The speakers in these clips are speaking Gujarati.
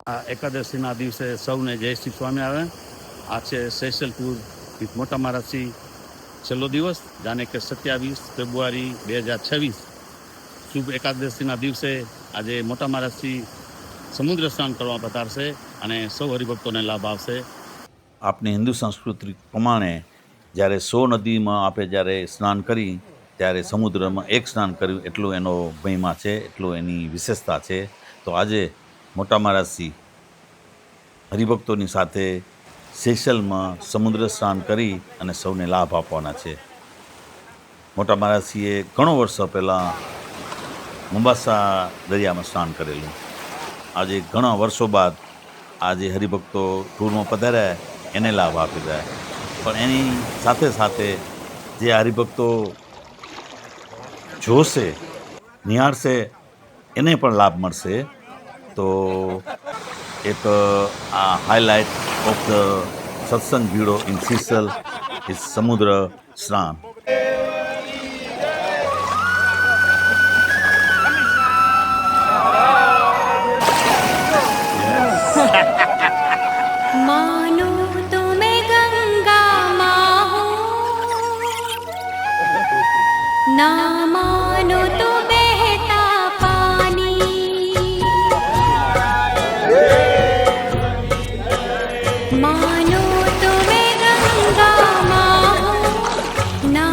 આ એકાદશીના દિવસે સૌને જય શ્રી સ્વામિનારાયણ. આ છે સેશલ ટૂર વિથ મોટા મહારાજસિંહ છેલ્લો દિવસ, જાણે કે 27 ફેબ્રુઆરી 2026 શુભ એકાદશીના દિવસે આજે મોટા મહારાજસિંહ સમુદ્ર સ્નાન કરવા પધારશે અને સૌ હરિભક્તોને લાભ આવશે. આપણી હિન્દુ સંસ્કૃતિ પ્રમાણે જ્યારે 100 નદીમાં આપણે જ્યારે સ્નાન કરી ત્યારે સમુદ્રમાં એક સ્નાન કર્યું એટલું એનો મહિમા છે, એટલું એની વિશેષતા છે. તો આજે મોટા મહારાજસિંહ હરિભક્તોની સાથે સેશલમાં સમુદ્ર સ્નાન કરી અને સૌને લાભ આપવાના છે. મોટા મહારાજસિંહે ઘણો વર્ષો પહેલાં મોમ્બાસા દરિયામાં સ્નાન કરેલું. આજે ઘણા વર્ષો બાદ આજે હરિભક્તો ટૂરમાં પધાર્યા એને લાભ આપી રહ્યા. પણ એની સાથે સાથે જે હરિભક્તો જોશે, નિહાળશે, એને પણ લાભ મળશે. તો એક આ હાઇલાઇટ ઓફ ધ સત્સંગ બ્યુરો ઇન સેશલ ઇઝ સમુદ્ર સ્નાન. मानो तुम्हें गंगा माँ हो, ना मानो तो बहता पानी, मानो तुम्हें गंगा माँ हो, ना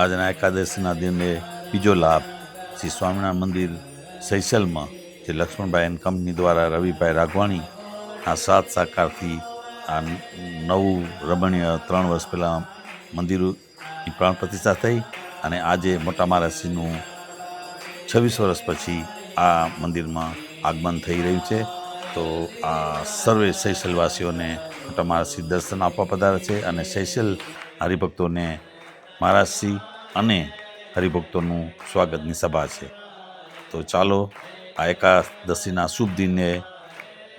આજના એકાદશીના દિને બીજો લાભ શ્રી સ્વામિનારાયણ મંદિર સૈસલમાં જે લક્ષ્મણભાઈ એન્ડ કંપની દ્વારા રવિભાઈ રાઘવાણીના સાથ સહકારથી આ નવું રમણીય 3 વર્ષ પહેલાં મંદિરની પ્રાણ પ્રતિષ્ઠા થઈ અને આજે મોટા મહારાજશ્રીનું 26 વર્ષ પછી આ મંદિરમાં આગમન થઈ રહ્યું છે. તો આ સર્વે સૈસલવાસીઓને મોટા મહારાજશ્રી દર્શન આપવા પધારે છે અને સૈસલ હરિભક્તોને મહારાજશ્રી અને હરિભક્તોનું સ્વાગતની સભા છે. તો ચાલો આ એકાદશીના શુભ દિને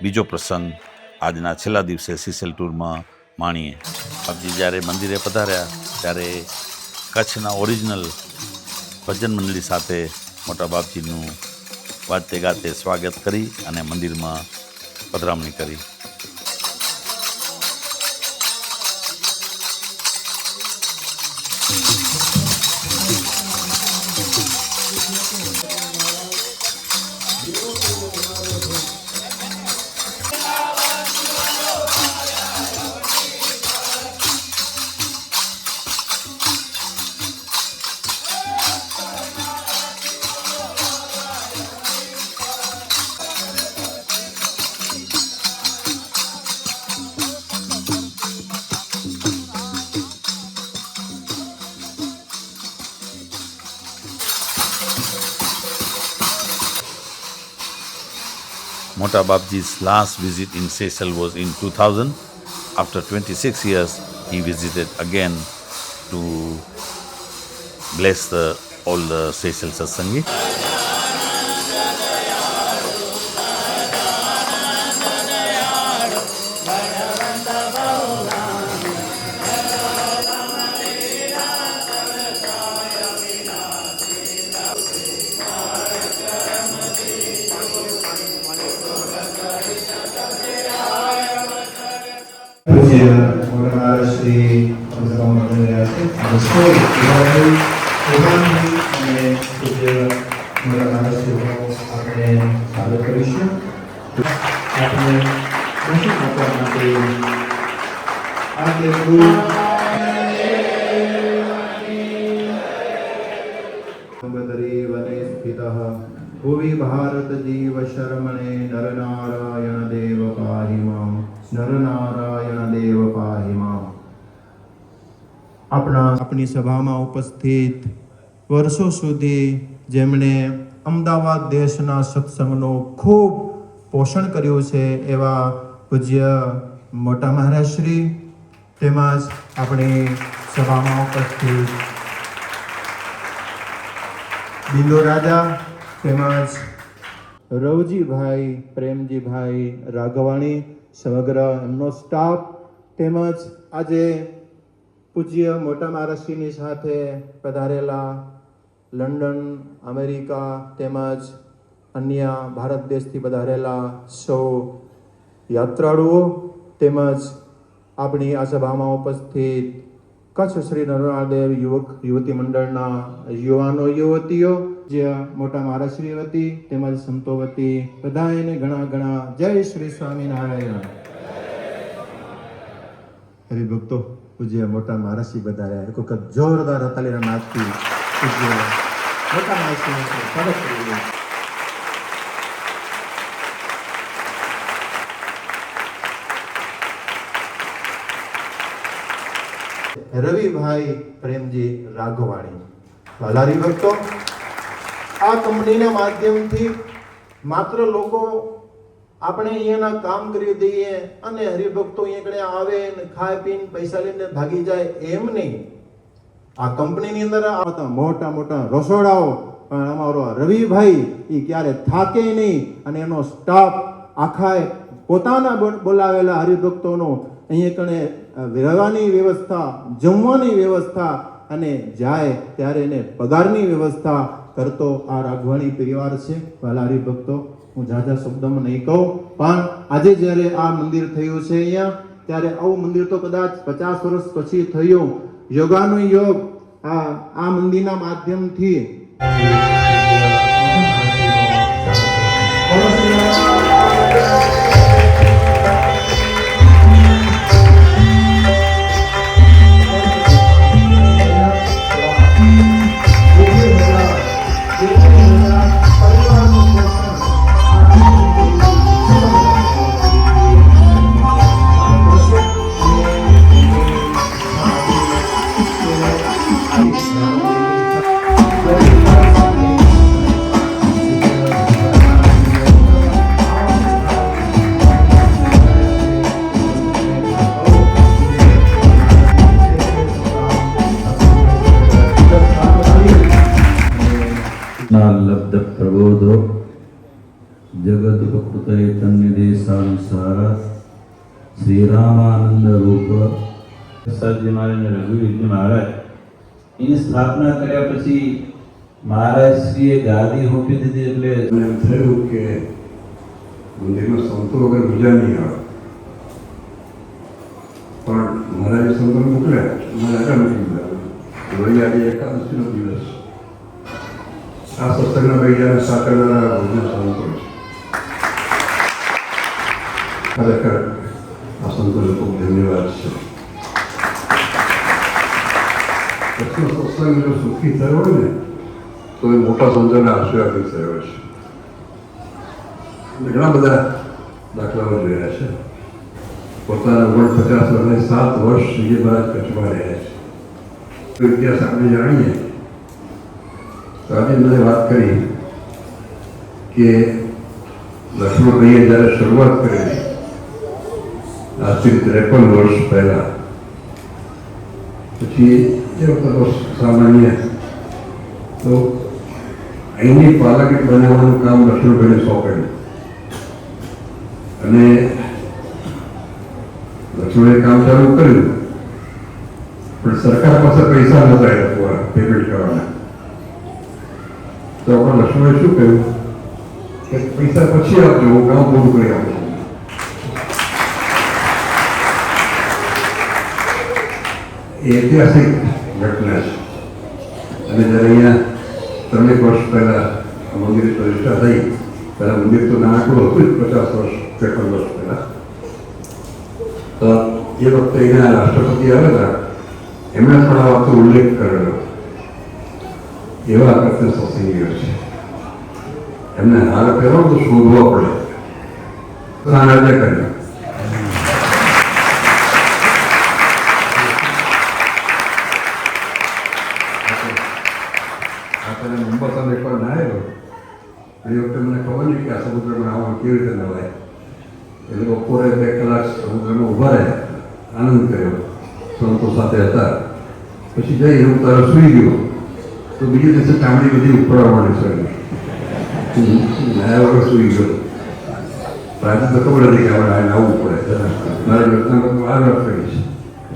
બીજો પ્રસંગ આજના છેલ્લા દિવસે સિસલ ટૂરમાં માણીએ. બાપજી જ્યારે મંદિરે પધાર્યા ત્યારે કચ્છના ઓરિજિનલ ભજન મંડળી સાથે મોટા બાપજીનું વાજતે ગાતે સ્વાગત કરી અને મંદિરમાં પધરામણી કરી. Mota Babji's last visit in Seychelles was in 2000. After 26 years, he visited again to bless all the Seychelles Satsangi. પૂજ્ય મોટા મહારાજશ્રી સભામાં બની રહ્યા છે. અને સૌ પ્રધાનમંત્રી અને પૂજ્ય મોટા મહારાજશ્રીનું આપણે સ્વાગત કરીશું. આપણે દર્શન આપવા માટે આજે ગુરુ વને સ્થિતઃ ભુવિ ભારત જીવ શરમણે નરનારાયણ દેવ પાહિ મામ. નરનારાયણ દેવ પાહિ મામ. આપણી સભામાં ઉપસ્થિત વર્ષો સુધી જેમણે અમદાવાદ દેશના સત્સંગનું ખૂબ પોષણ કર્યું છે એવા પૂજ્ય મોટા મહારાજશ્રી તેમજ આપણી સભામાં ઉપસ્થિત બિંદુ રાજા તેમજ રવજીભાઈ પ્રેમજીભાઈ રાઘવાણી સમગ્ર એમનો સ્ટાફ તેમજ આજે પૂજ્ય મોટા મહારાજશ્રીની સાથે પધારેલા લંડન અમેરિકા તેમજ અન્ય ભારત દેશથી પધારેલા સૌ યાત્રાળુઓ તેમજ આપણી આ સભામાં ઉપસ્થિત કચ્છ શ્રી નરનાળદેવ યુવક યુવતી મંડળના યુવાનો યુવતીઓ જે મોટા મહારાજશ્રી વતી તેમજ સંતો વતી બધાને ઘણા ઘણા જય શ્રી સ્વામિનારાયણ. હરિભક્તો પૂજ્ય મોટા મહારાજશ્રી બધાયા એક વખત જોરદાર તાલીના નાદથી પૂજ્ય મોટા મહારાજશ્રીનું સ્વાગત કરીએ. રવિભાઈ પ્રેમજી રાઘવાણી. વાલા હરિભક્તો, આ કંપનીના માધ્યમથી માત્ર લોકો આપણે અહીંયાના કામ કરી દઈએ અને હરિભક્તો અહીંયા આવે ને ખાય પીને પૈસા લઈને ભાગી જાય એમ નહીં. આ કંપનીની અંદર આવતા મોટા મોટા રસોડાઓ પણ અમારો રવિભાઈ એ ક્યારે થાકે નહીં અને એનો સ્ટાફ આખા પોતાના બોલાવેલા હરિભક્તોનો અહીંયા કણે રહેવાની વ્યવસ્થા, જમવાની વ્યવસ્થા અને જાય ત્યારે એને પગારની વ્યવસ્થા કરતો આ રાઘવાણી પરિવાર છે. વાલા હરિભક્તો, હું ઝાઝા શબ્દમાં નહીં કહું, પણ આજે જ્યારે આ મંદિર થયું છે અહીંયા, ત્યારે આવું મંદિર તો કદાચ 50 વર્ષ પછી થયું. યોગાનો યોગ આ મંદિરના માધ્યમથી કૃષ્ણાલબ્ધ પ્રબોધો જગત પ્રકૃતય તન્નિદેશાનુસાર શ્રી રામાનંદ રૂપ સરજી મહારાજ અને રઘુવીરજી મહારાજ એની સ્થાપના કર્યા પછી મહારાજશ્રીએ ગાદી સોંપી દીધી એટલે એમ થયું કે મંદિરમાં સંતો વગર બીજા નહીં આવે પણ મહારાજે સંતો મોકલ્યા મને આગળ મૂકી દીધા વળી આજે એકાદશીનો દિવસ આ સત્સંગના ભાઈ સાકરનારા ભોજન સંતો છે ખરેખર આ સંતોને ખૂબ ધન્યવાદ છે કચ્છનો સત્સંગ જો સુખી થયો હોય ને તો એ મોટા સંતોના આશીર્વાદથી થયો છે ઘણા બધા દાખલાઓ જોયા છે પોતાના 49 વર્ષે 7 વર્ષ શ્રીજી મહારાજ કચ્છમાં રહ્યા છે તો ઇતિહાસ આપણે જાણીએ તો આજે મને વાત કરી કે લક્ષ્મણભાઈએ જ્યારે શરૂઆત કરેલી આજથી 53 વર્ષ પહેલા પછી એ વખતે સામાન્ય તો અહીંની પાર્લામેન્ટ બનાવવાનું કામ લક્ષ્મણભાઈને સોંપેલું અને લક્ષ્મણે કામ ચાલુ કર્યું પણ સરકાર પાસે પૈસા નહોતા એ લોકો પેમેન્ટ કરવાના તો પણ લક્ષ્મણે શું કહ્યું કે પૈસા પછી આપજો હું કામ પૂરું કરી આપું છું એ ઐતિહાસિક ઘટના છે અને જ્યારે અહીંયા 3 વર્ષ પહેલા મંદિરની પ્રતિષ્ઠા થઈ પહેલા મંદિર તો નાનકડું હતું જ 50 વર્ષ 53 વર્ષ પહેલા તો એ વખતે એના રાષ્ટ્રપતિ આવેલા એમણે પણ આ વાતનો ઉલ્લેખ કરેલો એવા અગત્ય સત્સંગીઓ છે એમને હાર પહેરો તો શોધવો પડે સારાજે કર્યા મુંબઈ એકવાર નાયેલો એ વખતે મને ખબર નહીં કે આ સમુદ્રમાં આવવાનું કેવી રીતે નવાય એટલે બપોરે 2 કલાક સમુદ્રમાં ઊભા રહ્યા આનંદ કર્યો સંતો સાથે હતા પછી જઈ હું તારો સૂઈ ગયો તો બીજે દિવસે ચામડી બધી ઉપડવાની શરૂ નાયા વગર સૂઈ ગયો આજે તો ખબર હતી કે આપણે આ નાવું પડે મારા ઘટના આ વાત કરી છે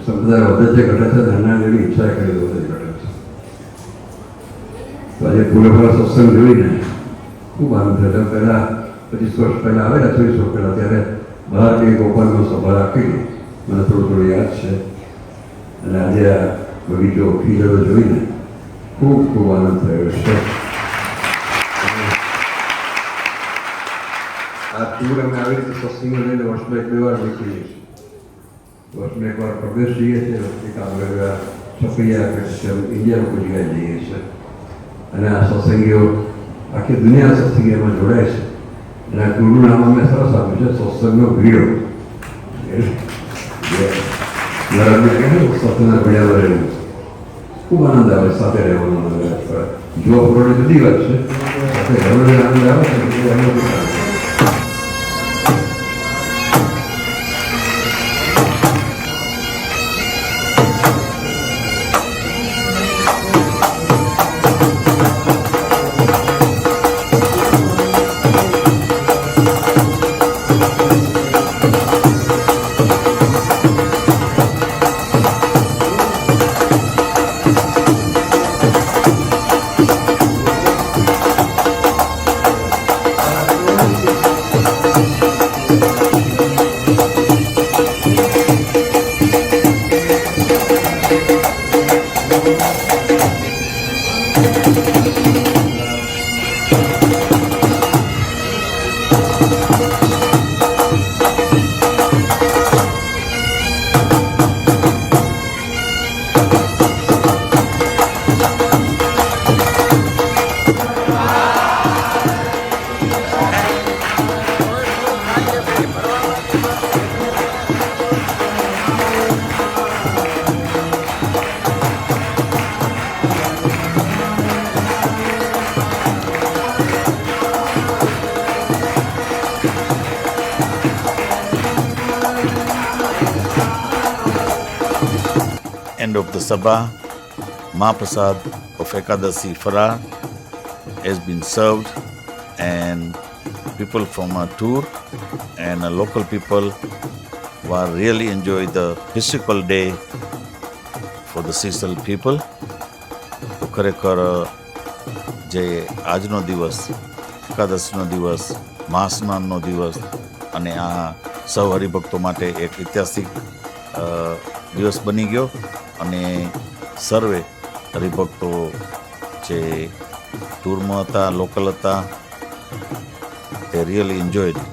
સંપ્રદાય વધે છે ઘટે છે ધરના જેવી ઈચ્છા કરી વધે ઘટે છે તો આજે પૂરેપૂરા સત્સંગ જોઈને ખૂબ આનંદ થયો પહેલાં 25 વર્ષ પહેલાં આવેલા 24 વર્ષ પહેલાં ત્યારે બહાર કે ગોપાલનો સભા રાખી મને થોડું યાદ છે અને આજે આ બગીચો ખીલેલો જોઈને ખૂબ ખૂબ આનંદ થયો છે આ ટૂર અમે આવી રીતે સત્સંગો લઈને વર્ષમાં 1-2 વાર નીકળીએ છીએ વર્ષમાં 1 વાર પ્રદેશ જઈએ છીએ એક છપૈયા ઇન્ડિયામાં કોઈ જગ્યાએ જઈએ છીએ અને આ સત્સંગીઓ આખી દુનિયા સત્સંગીઓમાં જોડાય છે અને આ ગુરુ નામ અમને સરસ આપ્યું છે સત્સંગનો ભીડો સત્સંગના ભીડામાં રહેવું ખૂબ આનંદ આવે સાથે રહેવાનો જોવા ફરવાની જુદી વાત છે સાથે રહેવાનો આનંદ આવે છે end of the Sabha, Mahaprasad of Ekadasi Farar, has been served, and people from a tour and local people were really enjoy the historical day for the Seychelles people. તો ખરેખર જે આજનો દિવસ, એકાદશીનો દિવસ, મહાસ્નાનનો દિવસ અને આ સૌ હરિભક્તો માટે એક ઐતિહાસિક દિવસ બની ગયો અને સર્વે હરિભક્તો જે ટૂરમાં હતા, લોકલ હતા, they really enjoyed it.